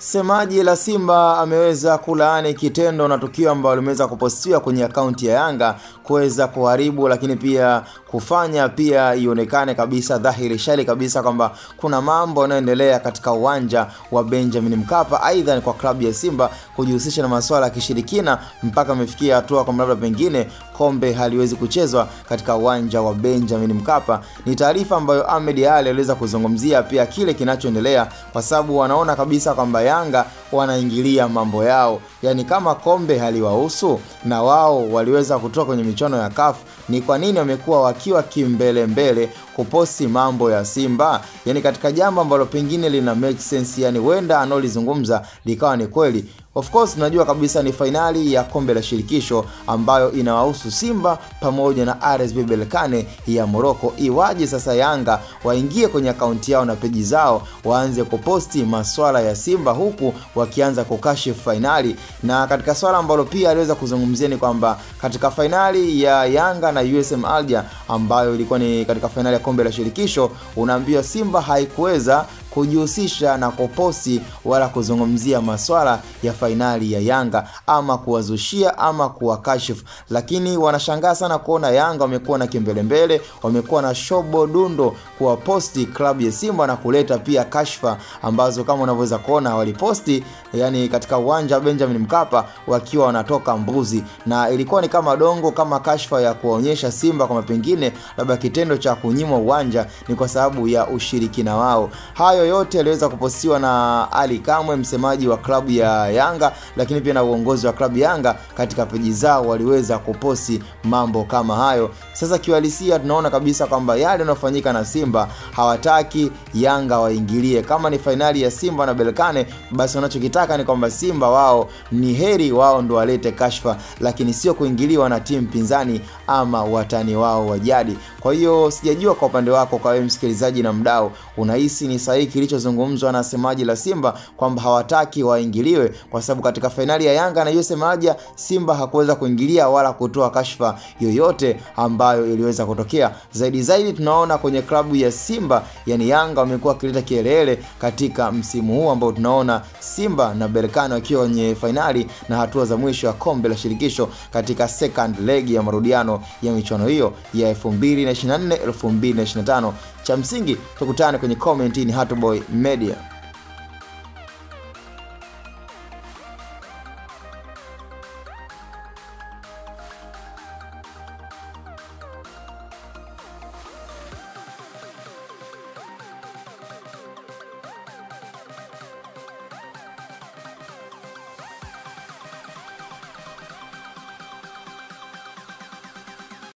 Semaji la Simba ameweza kulaani kitendo na tukio ambalo limeweza kupostiwa kwenye akaunti ya Yanga kuweza kuharibu, lakini pia kufanya pia ionekane kabisa dhahiri shali kabisa kwamba kuna mambo yanayoendelea katika uwanja wa Benjamin Mkapa, aidha kwa klabu ya Simba kujihusisha na masuala ya kishirikina mpaka amefikia hatua kwamba labda pengine kombe haliwezi kuchezwa katika uwanja wa Benjamin Mkapa. Ni taarifa ambayo Ahmed Ally aliweza kuzungumzia pia kile kinachoendelea, kwa sababu wanaona kabisa kwamba Yanga wanaingilia mambo yao. Yani kama kombe haliwahusu na wao waliweza kutoka kwenye michuano ya CAF, ni kwa nini wamekuwa wakiwa kimbele kuposti mambo ya Simba? Yani katika jambo ambalo pengine lina make sense, yani wenda analozungumza likawa ni kweli. Of course tunajua kabisa ni finali ya kombe la shirikisho ambayo inawahusu Simba pamoja na RS Berkane ya Morocco. Iwaje sasa Yanga waingie kwenye akaunti yao na peji zao waanze kuposti masuala ya Simba huku wakianza kukashifu finali? Na katika swala ambalo pia aliweza kuzungumzia ni kwamba katika finali ya Yanga na USM Alger ambayo ilikuwa ni katika finali ya kombe la shirikisho, unaambiwa Simba haikuweza kujihusisha na kuposti wala kuzungumzia masuala ya finali ya Yanga ama kuwazushia ama kuwakashifu. Lakini wanashangaa sana kuona Yanga wamekuwa na kimbelembele, wamekuwa na shobo dundo kuwaposti klabu ya Simba na kuleta pia kashfa ambazo kama unaweza kuona waliposti yani katika uwanja wa Benjamin Mkapa wakiwa wanatoka mbuzi, na ilikuwa ni kama dongo, kama kashfa ya kuonyesha Simba kama pengine labda kitendo cha kunyimwa uwanja ni kwa sababu ya ushirikina wao. Hayo yote yaliweza kupostiwa na Ali Kamwe, msemaji wa klabu ya Yanga, lakini pia na uongozi wa klabu Yanga katika peji zao waliweza kuposti mambo kama hayo. Sasa kiuhalisia tunaona kabisa kwamba yale yanayofanyika na Simba hawataki Yanga waingilie. Kama ni finali ya Simba na Berkane, basi wanachokitaka ni kwamba Simba wao ni heri wao ndo walete kashfa, lakini sio kuingiliwa na timu pinzani ama watani wao wa jadi. Kwa hiyo sijajua kwa upande wako, kwa wewe msikilizaji na mdau, unahisi ni sahihi kilichozungumzwa na semaji la Simba kwamba hawataki waingiliwe? Kwa sababu katika finali ya Yanga na USM Alger Simba hakuweza kuingilia wala kutoa kashfa yoyote ambayo iliweza kutokea. Zaidi tunaona kwenye klabu ya Simba, yani Yanga wamekuwa kileta kielele katika msimu huu ambao tunaona Simba na Berkane wakiwa kwenye finali na hatua za mwisho ya kombe la shirikisho katika second leg ya marudiano ya michuano hiyo ya 2024-2025. Cha msingi tukutane kwenye comment. Ni Hatuboy Media.